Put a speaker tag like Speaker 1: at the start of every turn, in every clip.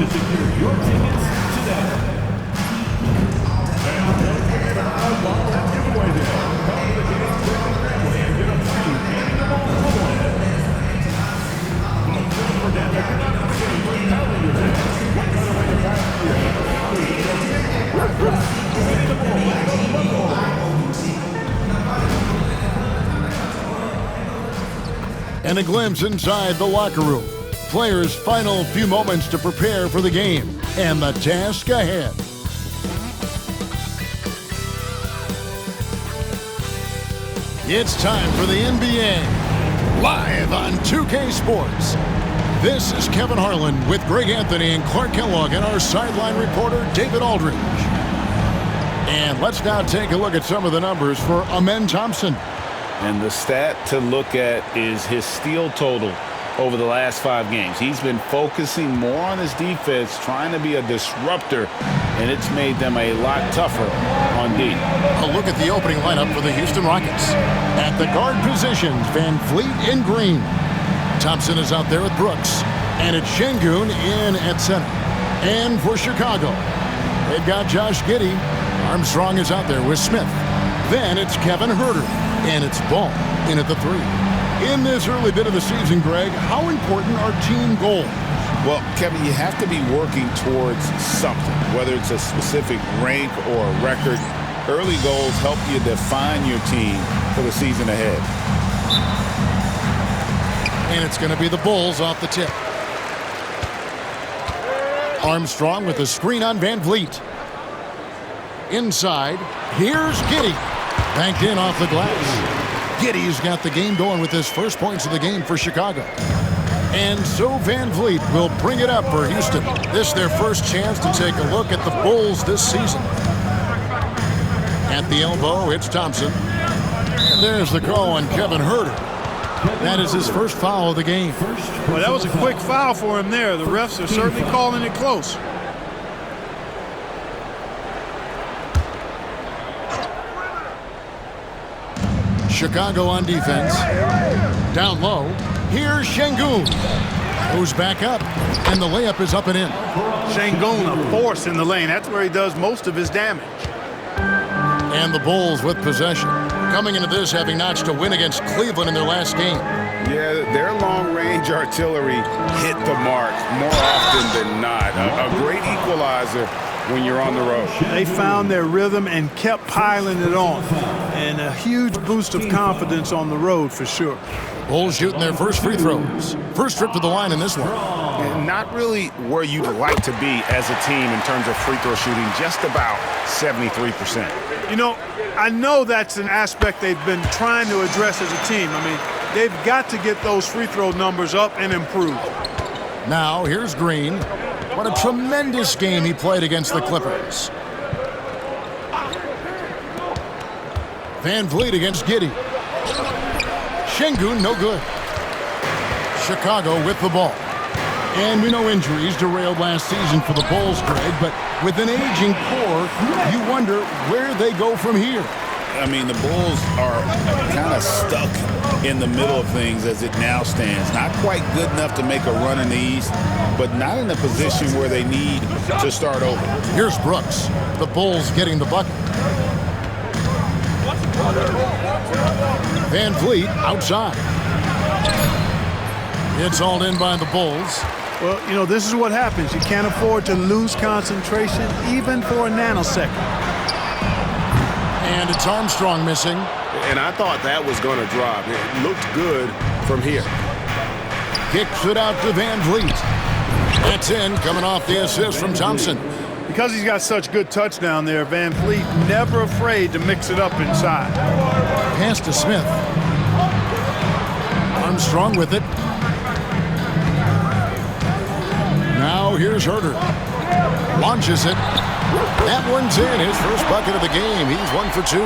Speaker 1: to secure your tickets today. And don't forget about our giveaway day. Come to the game, bring the family, and get a free handball toilet. Look for that. If you're not saving for calendar day, what better way to pass the year?
Speaker 2: And a glimpse inside the locker room. Players' final few moments to prepare for the game and the task ahead. It's time for the NBA, live on 2K Sports. This is Kevin Harlan with Greg Anthony and Clark Kellogg and our sideline reporter, David Aldridge. And let's now take a look at some of the numbers for Amen Thompson.
Speaker 3: And the stat to look at is his steal total over the last 5 games. He's been focusing more on his defense, trying to be a disruptor, and it's made them a lot tougher on D.
Speaker 2: A look at the opening lineup for the Houston Rockets. At the guard positions, Van Vliet in green. Thompson is out there with Brooks. And it's Şengün in at center. And for Chicago, they've got Josh Giddey. Armstrong is out there with Smith. Then it's Kevin Huerter. And it's Ball in at the 3. In this early bit of the season, Greg, how important are team goals?
Speaker 3: Well, Kevin, you have to be working towards something, whether it's a specific rank or a record. Early goals help you define your team for the season ahead.
Speaker 2: And it's going to be the Bulls off the tip. Armstrong with the screen on Van Vliet. Inside, here's Giddey. Banked in off the glass. Giddey's got the game going with his first points of the game for Chicago. And so Van Vliet will bring it up for Houston. This is their first chance to take a look at the Bulls this season. At the elbow, it's Thompson. And there's the call on Kevin Huerter. That is his first foul of the game.
Speaker 4: Well, that was a quick foul for him there. The refs are certainly calling it close.
Speaker 2: Chicago on defense. Down low. Here's Şengün. Goes back up. And the layup is up and in.
Speaker 4: Şengün, a force in the lane. That's where he does most of his damage.
Speaker 2: And the Bulls with possession. Coming into this having notched a win against Cleveland in their last game.
Speaker 3: Yeah, their long-range artillery hit the mark more often than not. A great equalizer when you're on the road.
Speaker 4: They found their rhythm and kept piling it on. And a huge boost of confidence on the road for sure.
Speaker 2: Bulls shooting their first free throws. First trip to the line in this one.
Speaker 3: And not really where you'd like to be as a team in terms of free throw shooting, just about 73%.
Speaker 4: You know, I know that's an aspect they've been trying to address as a team. I mean, they've got to get those free throw numbers up and improve.
Speaker 2: Now, here's Green. What a tremendous game he played against the Clippers. Van Vliet against Giddey. Şengün, no good. Chicago with the ball. And we know injuries derailed last season for the Bulls, Greg, but with an aging core, you wonder where they go from here.
Speaker 3: I mean, the Bulls are kind of stuck in the middle of things as it now stands. Not quite good enough to make a run in the East, but not in a position where they need to start over.
Speaker 2: Here's Brooks. The Bulls getting the bucket. Van Vliet outside. It's hauled in by the Bulls.
Speaker 4: Well, you know, this is what happens. You can't afford to lose concentration even for a nanosecond.
Speaker 2: And it's Armstrong missing.
Speaker 5: And I thought that was going to drop. It looked good from here.
Speaker 2: Kicks it out to Van Vliet. That's in, coming off the assist from Thompson.
Speaker 4: Because he's got such good touch down there, Van Vliet never afraid to mix it up inside.
Speaker 2: Pass to Smith. Armstrong with it. Now here's Huerter. Launches it. That one's in. His first bucket of the game. He's 1 for 2.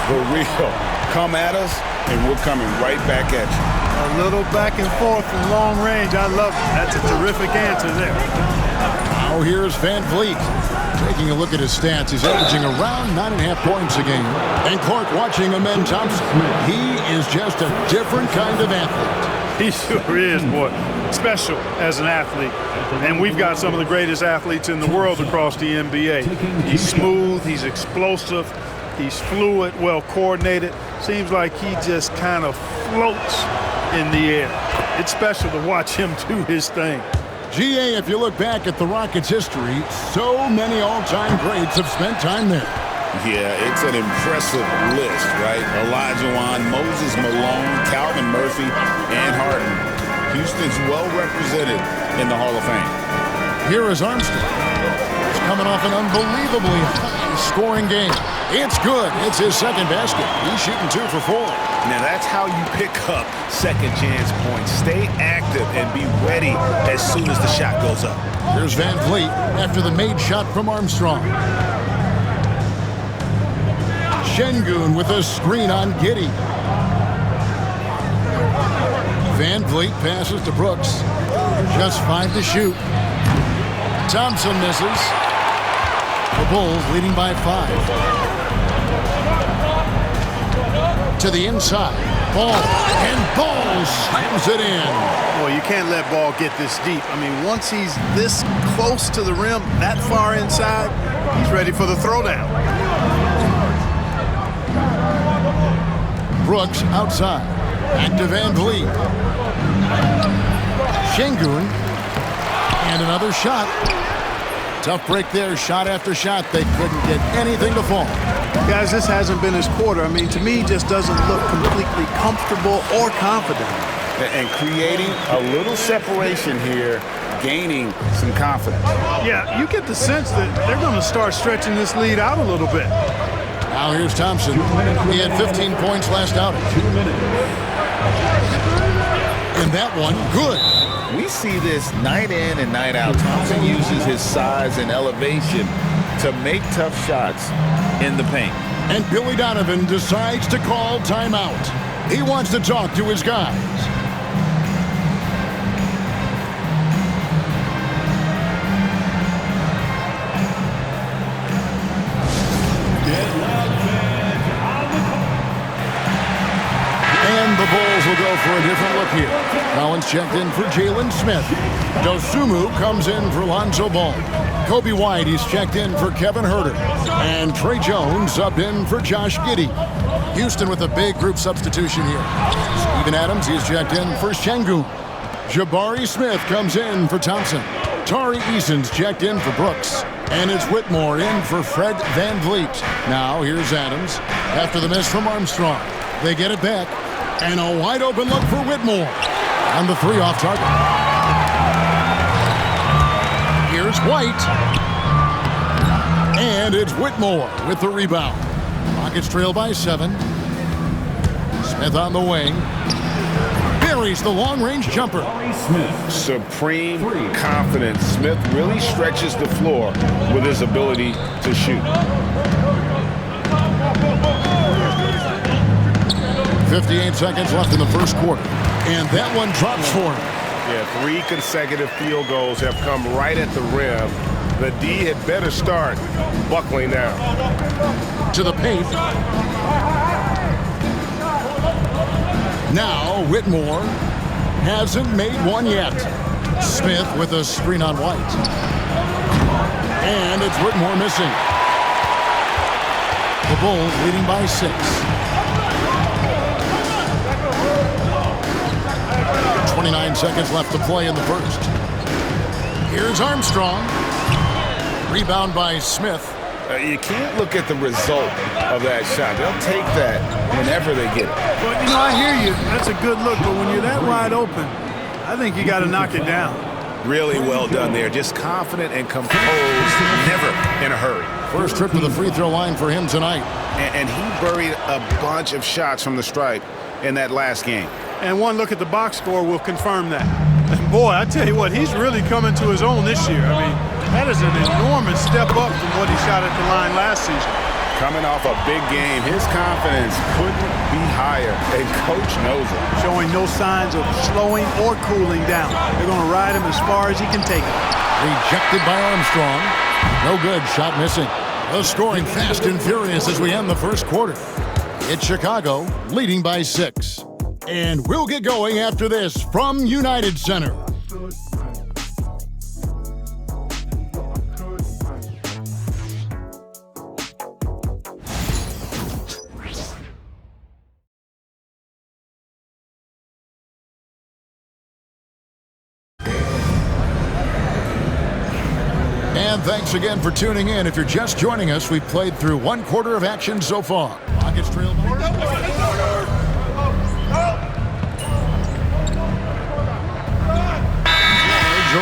Speaker 3: For real. Come at us, and we're coming right back at you.
Speaker 4: A little back and forth from long range. I love it. That's a terrific answer there.
Speaker 2: Now here's Van Vliet. Taking a look at his stats, he's averaging around 9.5 points a game. And Clark watching Amen Thompson. He is just a different kind of athlete.
Speaker 4: He sure is, boy. special as an athlete. And we've got some of the greatest athletes in the world across the NBA. He's smooth, he's explosive, he's fluid, well coordinated. Seems like he just kind of floats in the air. It's special to watch him do his thing.
Speaker 2: GA, if you look back at the Rockets' history, so many all-time greats have spent time there.
Speaker 3: Yeah, it's an impressive list, right? Elijah Wan, Moses Malone, Calvin Murphy, and Harden. Houston's well represented in the Hall of Fame.
Speaker 2: Here is Armstrong. He's coming off an unbelievably high-scoring game. It's good. It's his second basket. He's shooting 2 for 4.
Speaker 3: Now, that's how you pick up second chance points. Stay active and be ready as soon as the shot goes up.
Speaker 2: Here's Van Vliet after the made shot from Armstrong. Şengün with a screen on Giddey. Van Vliet passes to Brooks. Just 5 to shoot. Thompson misses. The Bulls leading by 5. To the inside. Ball. And Ball slams it in.
Speaker 4: Well, you can't let Ball get this deep. I mean, once he's this close to the rim, that far inside, he's ready for the throwdown.
Speaker 2: Brooks outside. Back to Van Vliet. Şengün. And another shot. Tough break there, shot after shot. They couldn't get anything to fall.
Speaker 4: Guys, this hasn't been his quarter. I mean, to me, he just doesn't look completely comfortable or confident.
Speaker 3: And creating a little separation here, gaining some confidence.
Speaker 4: Yeah, you get the sense that they're going to start stretching this lead out a little bit.
Speaker 2: Now here's Thompson. He had 15 points last outing. And that one, good.
Speaker 3: We see this night in and night out. Thompson uses his size and elevation to make tough shots in the paint.
Speaker 2: And Billy Donovan decides to call timeout. He wants to talk to his guys. And the Bulls will go for a different look here. Collins checked in for Jalen Smith. Dosunmu comes in for Lonzo Ball. Kobe White, he's checked in for Kevin Huerter. And Trey Jones subbed in for Josh Giddey. Houston with a big group substitution here. Steven Adams, he's checked in for Şengün. Jabari Smith comes in for Thompson. Tari Eason's checked in for Brooks. And it's Whitmore in for Fred Van Vliet. Now here's Adams after the miss from Armstrong. They get it back. And a wide open look for Whitmore. On the 3 off target. Here's White. And it's Whitmore with the rebound. Rockets trail by 7. Smith on the wing. Buries the long-range jumper.
Speaker 3: Supreme confidence. Smith really stretches the floor with his ability to shoot.
Speaker 2: 58 seconds left in the first quarter. And that one drops for him.
Speaker 5: Yeah, 3 consecutive field goals have come right at the rim. The D had better start buckling down.
Speaker 2: To the paint. Now Whitmore hasn't made one yet. Smith with a screen on White. And it's Whitmore missing. The Bulls leading by 6. 29 seconds left to play in the first. Here's Armstrong. Rebound by Smith.
Speaker 3: You can't look at the result of that shot. They'll take that whenever they get it.
Speaker 4: Well, you know, I hear you. That's a good look, but when you're that wide open, I think you got to knock it down.
Speaker 3: Really well done there. Just confident and composed, never in a hurry.
Speaker 2: First trip to the free throw line for him tonight.
Speaker 3: And he buried a bunch of shots from the stripe in that last game.
Speaker 4: And one look at the box score will confirm that. And boy, I tell you what, he's really coming to his own this year. I mean, that is an enormous step up from what he shot at the line last season.
Speaker 3: Coming off a big game, his confidence couldn't be higher, and Coach knows it.
Speaker 4: Showing no signs of slowing or cooling down. They're going to ride him as far as he can take it.
Speaker 2: Rejected by Armstrong. No good, shot missing. The scoring fast and furious as we end the first quarter. It's Chicago leading by 6. And we'll get going after this from United Center. And thanks again for tuning in. If you're just joining us, we've played through one quarter of action so far. Rockets trail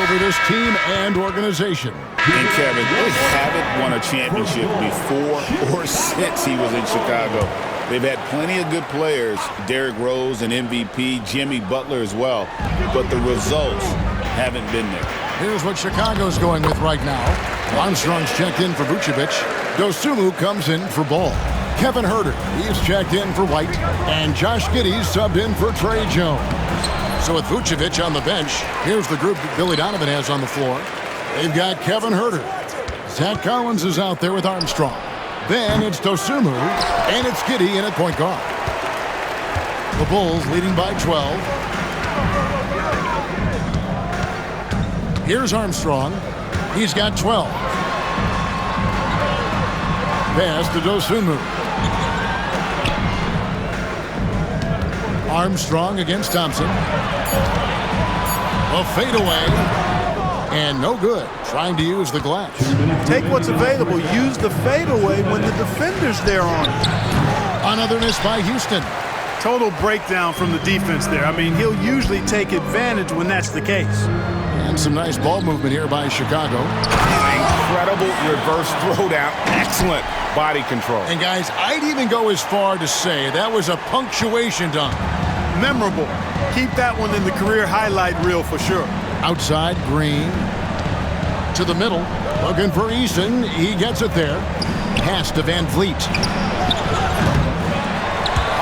Speaker 2: over this team and organization.
Speaker 3: And Kevin, they haven't won a championship before or since he was in Chicago. They've had plenty of good players, Derrick Rose and MVP, Jimmy Butler as well, but the results haven't been there.
Speaker 2: Here's what Chicago's going with right now. Armstrong's checked in for Vucevic. Dosunmu comes in for Ball. Kevin Huerter, he's checked in for White. And Josh Giddey subbed in for Trey Jones. So with Vucevic on the bench, here's the group that Billy Donovan has on the floor. They've got Kevin Huerter. Zach Collins is out there with Armstrong. Then it's Dosunmu, and it's Giddey in at point guard. The Bulls leading by 12. Here's Armstrong. He's got 12. Pass to Dosunmu. Armstrong against Thompson. A fadeaway. And no good. Trying to use the glass.
Speaker 4: Take what's available. Use the fadeaway when the defender's there on it.
Speaker 2: Another miss by Houston.
Speaker 4: Total breakdown from the defense there. I mean, he'll usually take advantage when that's the case.
Speaker 2: And some nice ball movement here by Chicago.
Speaker 5: Incredible reverse throwdown. Excellent body control.
Speaker 2: And guys, I'd even go as far to say that was a punctuation dunk.
Speaker 4: Memorable. Keep that one in the career highlight reel for sure.
Speaker 2: Outside, Green. To the middle. Looking for Eason. He gets it there. Pass to Van Vliet.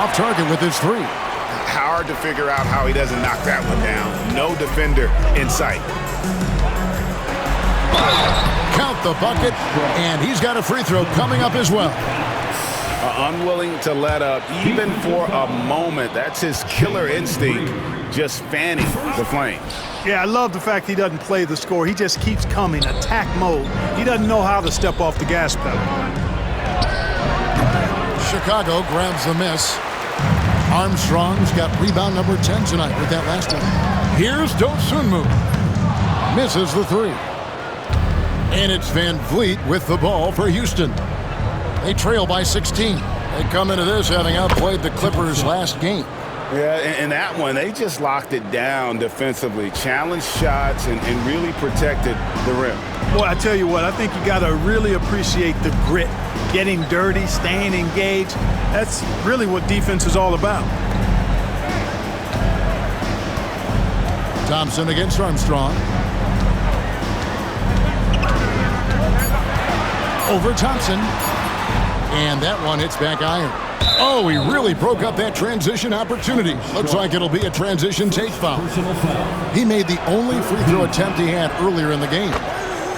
Speaker 2: Off target with his three.
Speaker 5: Hard to figure out how he doesn't knock that one down. No defender in sight.
Speaker 2: Count the bucket, and he's got a free throw coming up as well.
Speaker 3: Unwilling to let up even for a moment. That's his killer instinct, just fanning the flames.
Speaker 4: Yeah, I love the fact he doesn't play the score. He just keeps coming, attack mode. He doesn't know how to step off the gas pedal.
Speaker 2: Chicago grabs the miss. Armstrong's got rebound number 10 tonight with that last one. Here's Dosunmu. Misses the three. And it's Van Vliet with the ball for Houston. They trail by 16. They come into this having outplayed the Clippers last game.
Speaker 3: Yeah, and that one, they just locked it down defensively. Challenged shots and really protected the rim.
Speaker 4: Boy, I tell you what, I think you got to really appreciate the grit. Getting dirty, staying engaged. That's really what defense is all about.
Speaker 2: Thompson against Armstrong. Over Thompson. And that one hits back iron. Oh, he really broke up that transition opportunity. Looks like it'll be a transition take foul. He made the only free throw attempt he had earlier in the game.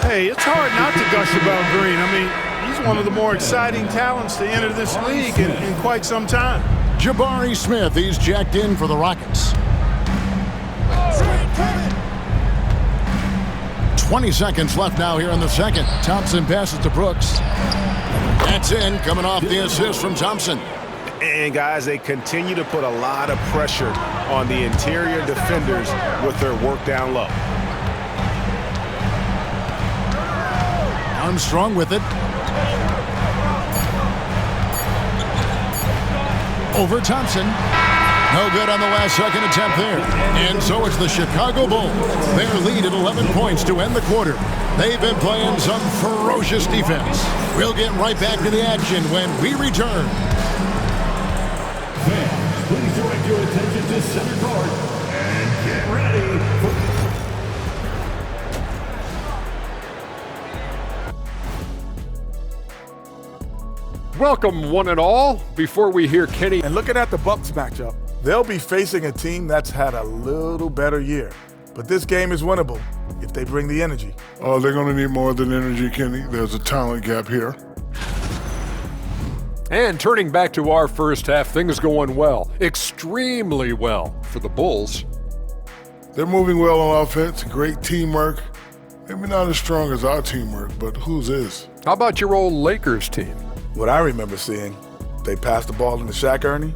Speaker 4: Hey, it's hard not to gush about Green. I mean, he's one of the more exciting talents to enter this league in quite some time.
Speaker 2: Jabari Smith, he's jacked in for the Rockets. 20 seconds left now here in the second. Thompson passes to Brooks. That's in, coming off the assist from Thompson.
Speaker 5: And guys, they continue to put a lot of pressure on the interior defenders with their work down low.
Speaker 2: Armstrong with it. Over Thompson. No good on the last second attempt there. And so it's the Chicago Bulls. Their lead at 11 points to end the quarter. They've been playing some ferocious defense. We'll get right back to the action when we return.
Speaker 1: Fans, please direct your attention to center court and get ready for...
Speaker 6: Welcome, one and all. Before we hear Kenny.
Speaker 7: And looking at the Bucks matchup, they'll be facing a team that's had a little better year. But this game is winnable if they bring the energy.
Speaker 8: Oh, they're going to need more than energy, Kenny. There's a talent gap here.
Speaker 6: And turning back to our first half, things going well. Extremely well for the Bulls.
Speaker 8: They're moving well on offense, great teamwork. Maybe not as strong as our teamwork, but whose is?
Speaker 6: How about your old Lakers team?
Speaker 7: What I remember seeing, they pass the ball into Shaq Ernie,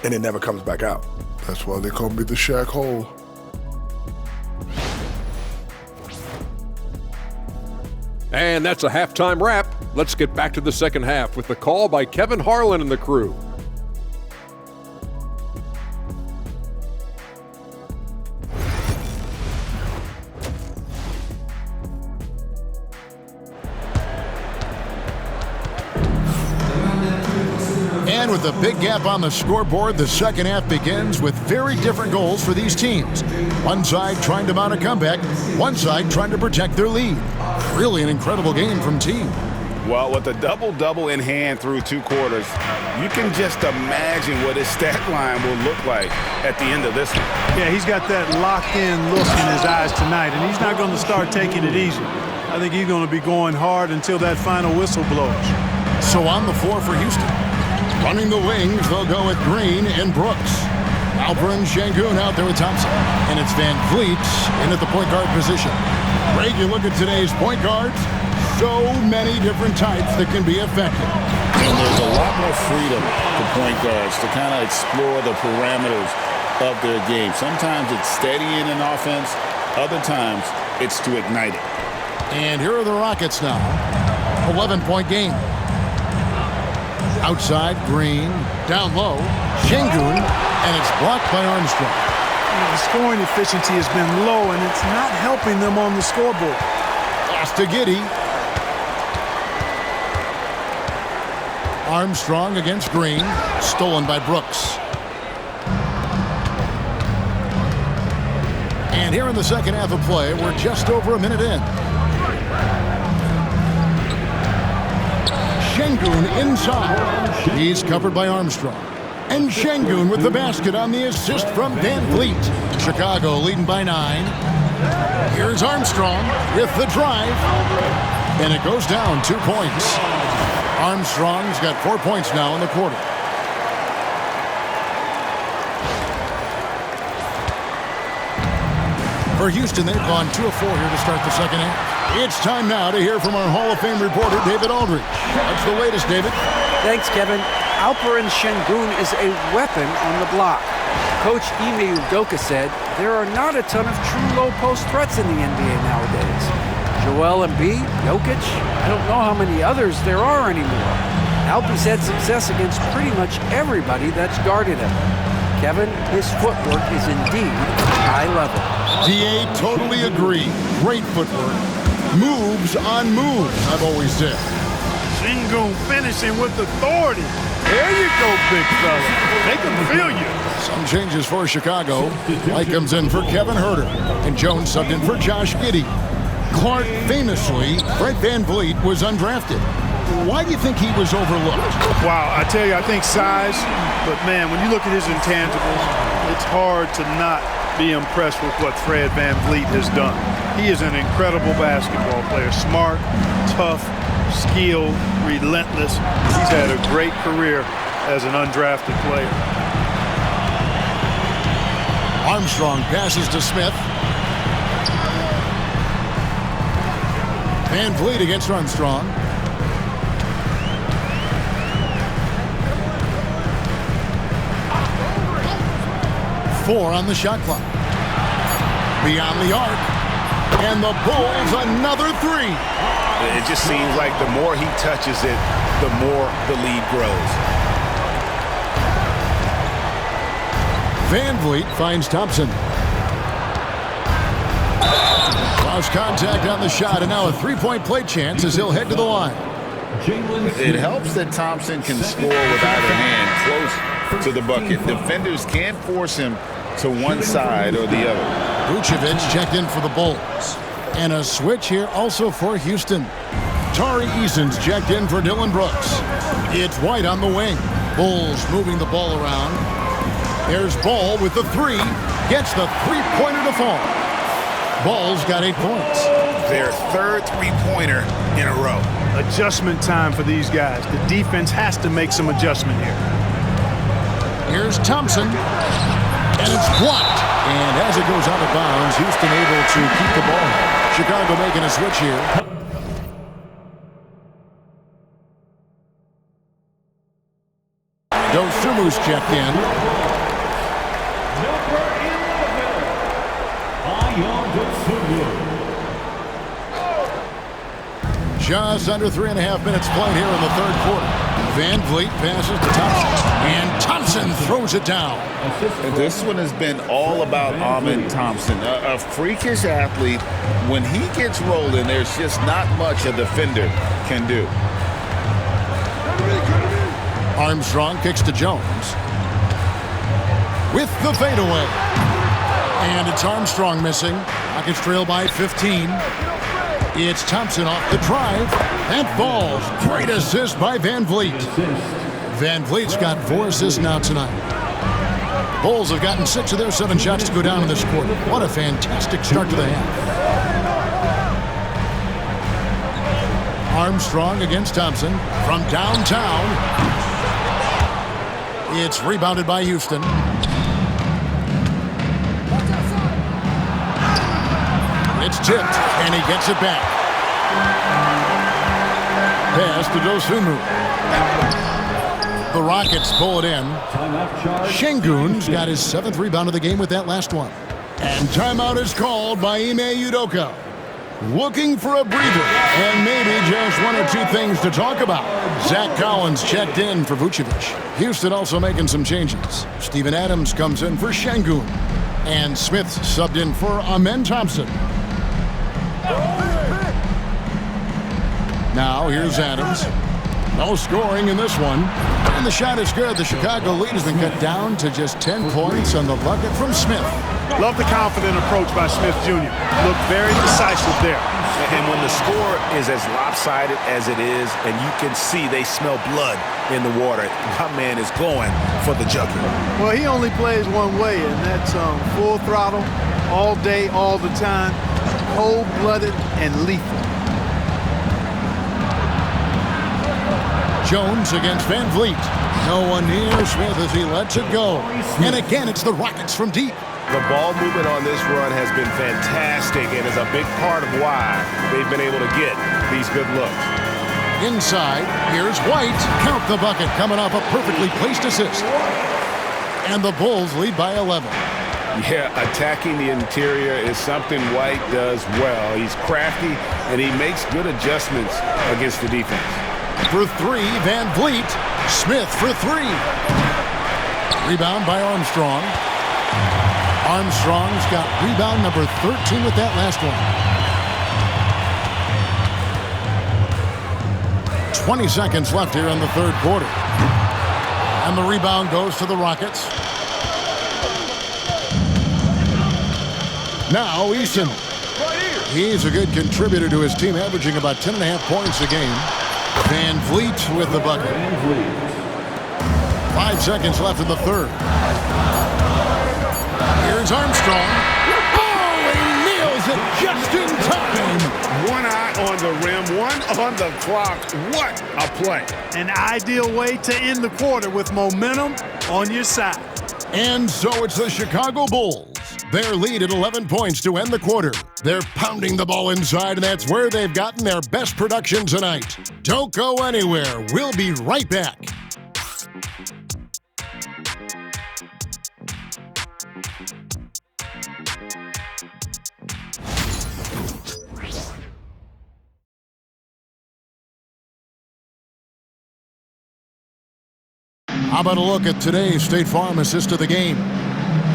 Speaker 7: and it never comes back out.
Speaker 8: That's why they call me the Shaq Hole.
Speaker 6: And that's a halftime wrap. Let's get back to the second half with the call by Kevin Harlan and the crew.
Speaker 2: And with a big gap on the scoreboard, the second half begins with very different goals for these teams. One side trying to mount a comeback, one side trying to protect their lead. Really an incredible game from team.
Speaker 3: Well, with a double-double in hand through 2 quarters, you can just imagine what his stat line will look like at the end of this one.
Speaker 4: Yeah, he's got that locked-in look in his eyes tonight, and he's not going to start taking it easy. I think he's going to be going hard until that final whistle blows.
Speaker 2: So on the floor for Houston. Running the wings, they'll go with Green and Brooks. Alperen Sengun out there with Thompson. And it's Van Vliet in at the point guard position. Greg, you look at today's point guards, so many different types that can be effective.
Speaker 3: And there's a lot more freedom for point guards to kind of explore the parameters of their game. Sometimes it's steadying an offense. Other times it's to ignite it.
Speaker 2: And here are the Rockets now. 11-point game. Outside, Green. Down low, Sengun. And it's blocked by Armstrong.
Speaker 4: The scoring efficiency has been low, and it's not helping them on the scoreboard.
Speaker 2: Pass to Giddey. Armstrong against Green. Stolen by Brooks. And here in the second half of play, we're just over a minute in. Sengun inside. He's covered by Armstrong. And Sengun with the basket on the assist from Van Vliet. Chicago leading by 9. Here's Armstrong with the drive. And it goes down 2 points. Armstrong's got 4 points now in the quarter. For Houston, they've gone 2 of 4 here to start the second half. It's time now to hear from our Hall of Fame reporter, David Aldridge. What's the latest, David?
Speaker 9: Thanks, Kevin. Alperen Sengun is a weapon on the block. Coach Ime Udoka said there are not a ton of true low-post threats in the NBA nowadays. Joel Embiid, Jokic, I don't know how many others there are anymore. Alpie's had success against pretty much everybody that's guarded him. Kevin, his footwork is indeed high level.
Speaker 2: DA, totally agree. Great footwork. Moves on moves, I've always said.
Speaker 4: Sengun finishing with authority. There you go, big fella. They can feel you.
Speaker 2: Some changes for Chicago. White comes in for Kevin Huerter. And Jones subbed in for Josh Giddey. Clark famously, Fred Van Vliet was undrafted. Why do you think he was overlooked?
Speaker 4: Wow, I tell you, I think size. But, man, when you look at his intangibles, it's hard to not be impressed with what Fred Van Vliet has done. He is an incredible basketball player. Smart, tough, skilled, relentless. He's had a great career as an undrafted player.
Speaker 2: Armstrong passes to Smith. Van Vliet against Armstrong. Four on the shot clock. Beyond the arc. And the Bulls another 3.
Speaker 3: It just seems like the more he touches it, the more the lead grows.
Speaker 2: Van Vliet finds Thompson. Lost contact on the shot, and now a 3-point play chance as he'll head to the line.
Speaker 3: It helps that Thompson can score with either hand close to the bucket. Defenders can't force him to one side or the other.
Speaker 2: Vucevic checked in for the Bulls. And a switch here also for Houston. Tari Eason's checked in for Dylan Brooks. It's White on the wing. Bulls moving the ball around. There's Ball with the 3. Gets the 3-pointer to fall. Ball's got 8 points.
Speaker 3: Their third 3-pointer in a row.
Speaker 4: Adjustment time for these guys. The defense has to make some adjustment here.
Speaker 2: Here's Thompson. And it's blocked. And as it goes out of bounds, Houston able to keep the ball. Chicago making a switch here. Dosumu's checked in.
Speaker 1: Number 11, Ayo Dosunmu.
Speaker 2: Just under 3.5 minutes played here in the third quarter. Van Vliet passes to Thompson. And Thompson throws it down.
Speaker 3: And this one has been all about Ahmed Thompson, a freakish athlete. When he gets rolling, there's just not much a defender can do.
Speaker 2: Armstrong kicks to Jones. With the fadeaway. And it's Armstrong missing. Rockets trail by 15. It's Thompson off the drive. That falls. Great assist by Van Vliet. Van Vliet's got 4 assists now tonight. Bulls have gotten 6 of their 7 shots to go down in this quarter. What a fantastic start to the half. Armstrong against Thompson from downtown. It's rebounded by Houston. It's tipped, and he gets it back. Pass to Dosunmu. The Rockets pull it in. Şengün's got his 7th rebound of the game with that last one. And timeout is called by Ime Udoka. Looking for a breather, and maybe just 1 or 2 things to talk about. Zach Collins checked in for Vucevic. Houston also making some changes. Steven Adams comes in for Şengün. And Smith subbed in for Amen Thompson. Now here's Adams. No scoring in this one. And the shot is good. The Chicago lead has been cut down to just 10 points on the bucket from Smith.
Speaker 4: Love the confident approach by Smith Jr. Looked very decisive there.
Speaker 5: And when the score is as lopsided as it is, and you can see they smell blood in the water, my man is going for the jugular.
Speaker 4: Well, he only plays one way, and that's full throttle, all day, all the time, cold-blooded and lethal.
Speaker 2: Jones against Van Vliet. No one near Smith as he lets it go. And again, it's the Rockets from deep.
Speaker 5: The ball movement on this run has been fantastic and is a big part of why they've been able to get these good looks.
Speaker 2: Inside, here's White. Count the bucket, coming off a perfectly placed assist. And the Bulls lead by 11.
Speaker 3: Yeah, attacking the interior is something White does well. He's crafty, and he makes good adjustments against the defense.
Speaker 2: For 3, Van Vliet. Smith for 3. Rebound by Armstrong. Armstrong's got rebound number 13 with that last one. 20 seconds left here in the third quarter. And the rebound goes to the Rockets. Now Eason. He's a good contributor to his team, averaging about 10.5 points a game. Van Vliet with the bucket. 5 seconds left in the third. Here's Armstrong. Oh, he nails it just in time.
Speaker 5: One eye on the rim, one on the clock. What a play.
Speaker 4: An ideal way to end the quarter with momentum on your side.
Speaker 2: And so it's the Chicago Bulls. Their lead at 11 points to end the quarter. They're pounding the ball inside, and that's where they've gotten their best production tonight. Don't go anywhere. We'll be right back. How about a look at today's State Farm assist of the game?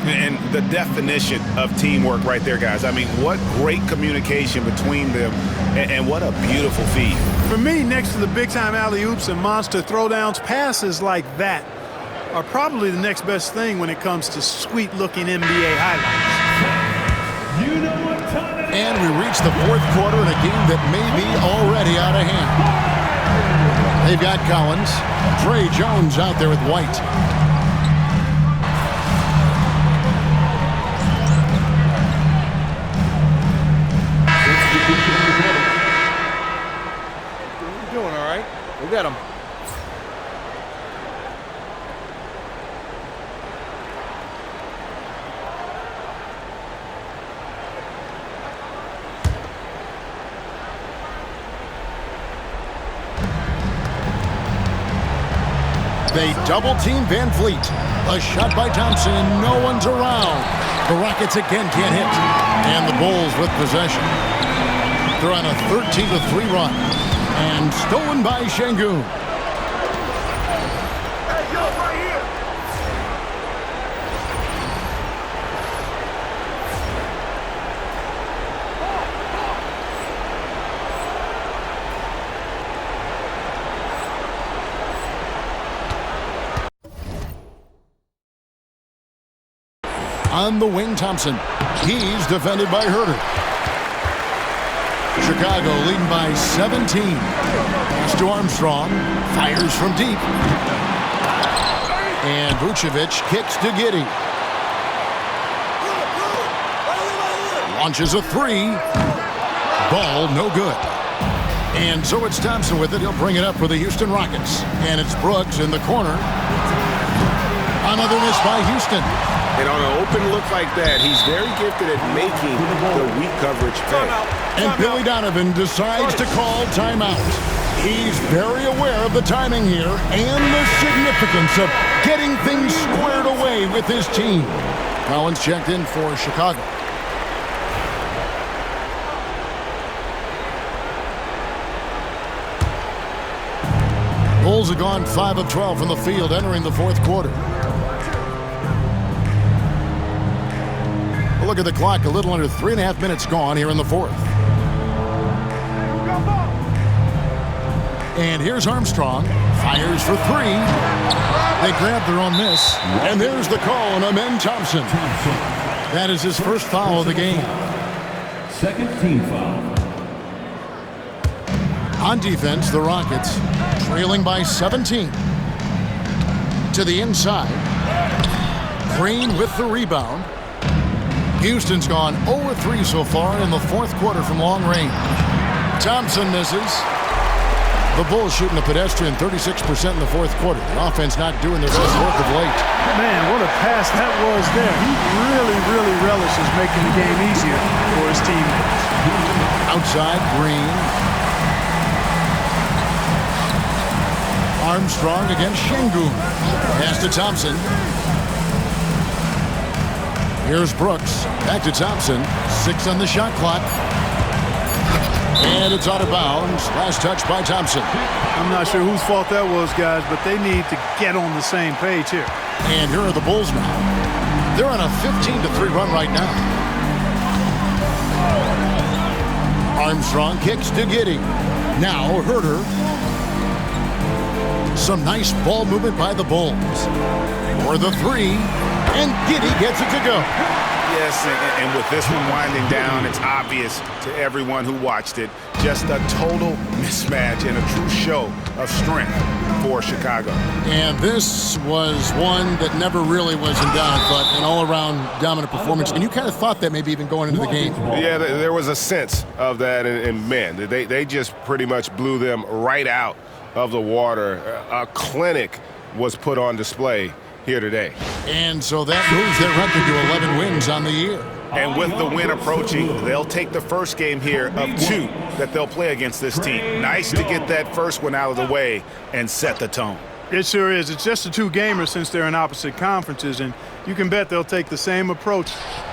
Speaker 5: And the definition of teamwork right there, guys. I mean, what great communication between them, and what a beautiful feed.
Speaker 4: For me, next to the big-time alley-oops and monster throwdowns, passes like that are probably the next best thing when it comes to sweet-looking NBA highlights.
Speaker 1: You know what time it is.
Speaker 2: And we reach the fourth quarter in a game that may be already out of hand. They've got Collins. Trey Jones out there with White.
Speaker 10: We're doing all right. We got him.
Speaker 2: They double-team Van Vliet. A shot by Thompson, and no one's around. The Rockets again can't hit. And the Bulls with possession. They're on a 13-3 run. And stolen by Şengün. On the wing, Thompson. He's defended by Herter. Chicago leading by 17. Pass to Armstrong. Fires from deep. And Vucevic kicks to Giddey. Launches a three. Ball no good. And so it's Thompson with it. He'll bring it up for the Houston Rockets. And it's Brooks in the corner. Another miss by Houston.
Speaker 5: And on an open look like that, he's very gifted at making the weak coverage pay.
Speaker 2: And Billy Donovan decides to call timeout. He's very aware of the timing here and the significance of getting things squared away with his team. Collins checked in for Chicago. Bulls have gone 5 of 12 from the field entering the fourth quarter. Look at the clock, a little under 3.5 minutes gone here in the fourth. And here's Armstrong. Fires for three. They grab their own miss. And there's the call on Amen Thompson. That is his first foul of the game.
Speaker 1: Second team foul.
Speaker 2: On defense, the Rockets trailing by 17. To the inside. Green with the rebound. Houston's gone 0-3 so far in the fourth quarter from long range. Thompson misses. The Bulls shooting a pedestrian 36% in the fourth quarter. The offense not doing their best work of late.
Speaker 4: Man, what a pass that was there. He really relishes making the game easier for his teammates.
Speaker 2: Outside, Green. Armstrong against Şengün. Pass to Thompson. Here's Brooks. Back to Thompson. 6 on the shot clock. And it's out of bounds. Last touch by Thompson.
Speaker 4: I'm not sure whose fault that was, guys, but they need to get on the same page here.
Speaker 2: And here are the Bulls now. They're on a 15-3 run right now. Armstrong kicks to Giddey. Now Herter. Some nice ball movement by the Bulls. For the three. And Giddey gets it to go.
Speaker 5: Yes, and with this one winding down, it's obvious to everyone who watched it. Just a total mismatch and a true show of strength for Chicago.
Speaker 2: And this was one that never really was in doubt, but an all-around dominant performance. And you kind of thought that maybe even going into the game.
Speaker 5: Yeah, there was a sense of that, and man, they just pretty much blew them right out of the water. A clinic was put on display here today.
Speaker 2: And so that moves their record to 11 wins on the year.
Speaker 5: And with the win approaching, they'll take the first game here of 2 that they'll play against this team. Nice to get that first one out of the way and set the tone.
Speaker 4: It sure is. It's just a 2-gamer since they're in opposite conferences, and you can bet they'll take the same approach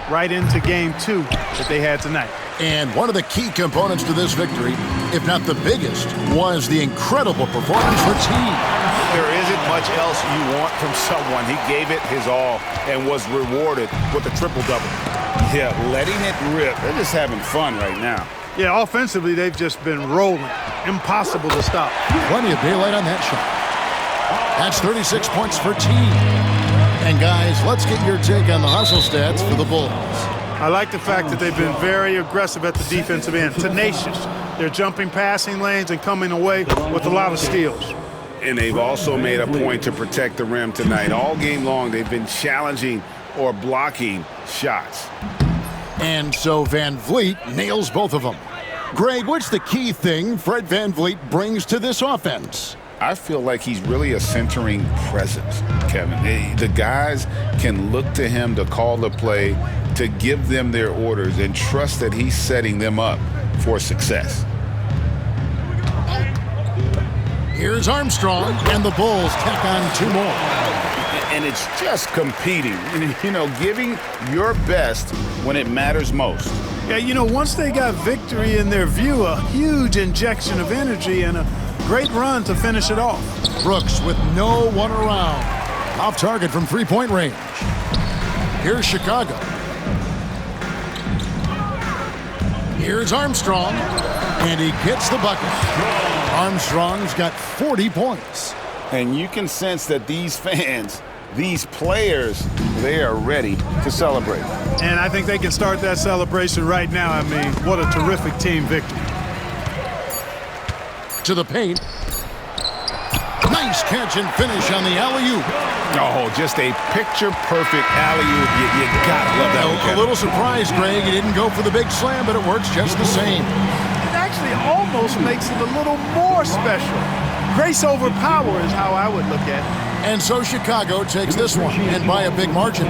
Speaker 4: right into game 2 that they had tonight.
Speaker 2: And one of the key components to this victory, if not the biggest, was the incredible performance for Team.
Speaker 5: There isn't much else you want from someone. He gave it his all and was rewarded with a triple-double.
Speaker 3: Yeah, letting it rip. They're just having fun right now.
Speaker 4: Yeah, offensively, they've just been rolling. Impossible to stop.
Speaker 2: Plenty of daylight on that shot. That's 36 points for Team. And guys, let's get your take on the hustle stats for the Bulls.
Speaker 4: I like the fact that they've been very aggressive at the defensive end, tenacious. They're jumping passing lanes and coming away with a lot of steals.
Speaker 3: And they've also made a point to protect the rim tonight. All game long, they've been challenging or blocking shots.
Speaker 2: And so Van Vliet nails both of them. Greg, what's the key thing Fred Van Vliet brings to this offense?
Speaker 3: I feel like he's really a centering presence, Kevin. The guys can look to him to call the play, to give them their orders, and trust that he's setting them up for success.
Speaker 2: Here's Armstrong, and the Bulls tack on 2 more.
Speaker 3: And it's just competing, you know, giving your best when it matters most.
Speaker 4: Yeah, you know, once they got victory in their view, a huge injection of energy and a great run to finish it off.
Speaker 2: Brooks with no one around. Off target from 3-point range. Here's Chicago. Here's Armstrong, and he gets the bucket. Armstrong's got 40 points.
Speaker 3: And you can sense that these fans, these players, they are ready to celebrate.
Speaker 4: And I think they can start that celebration right now. I mean, what a terrific team victory.
Speaker 2: To the paint. Nice catch and finish on the alley-oop.
Speaker 5: Oh, just a picture-perfect alley-oop. You gotta love that one.
Speaker 2: A little surprised, Greg. He didn't go for the big slam, but it works just the same.
Speaker 4: It actually almost makes it a little more special. Grace over power is how I would look at it.
Speaker 2: And so Chicago takes this one, and by a big margin.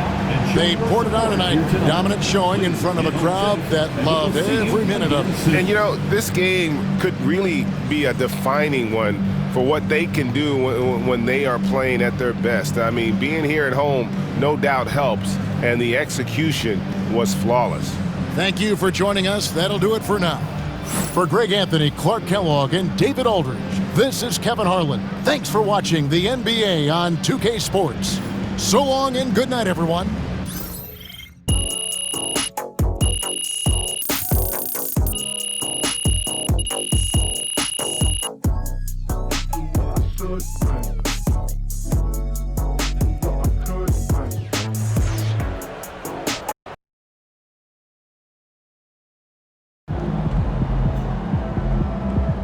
Speaker 2: They poured it out tonight. Dominant showing in front of a crowd that loved every minute of it.
Speaker 5: And, you know, this game could really be a defining one for what they can do when they are playing at their best. I mean, being here at home no doubt helps, and the execution was flawless.
Speaker 2: Thank you for joining us. That'll do it for now. For Greg Anthony, Clark Kellogg, and David Aldridge, this is Kevin Harlan. Thanks for watching the NBA on 2K Sports. So long and good night, everyone.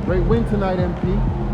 Speaker 11: Great win tonight, MP.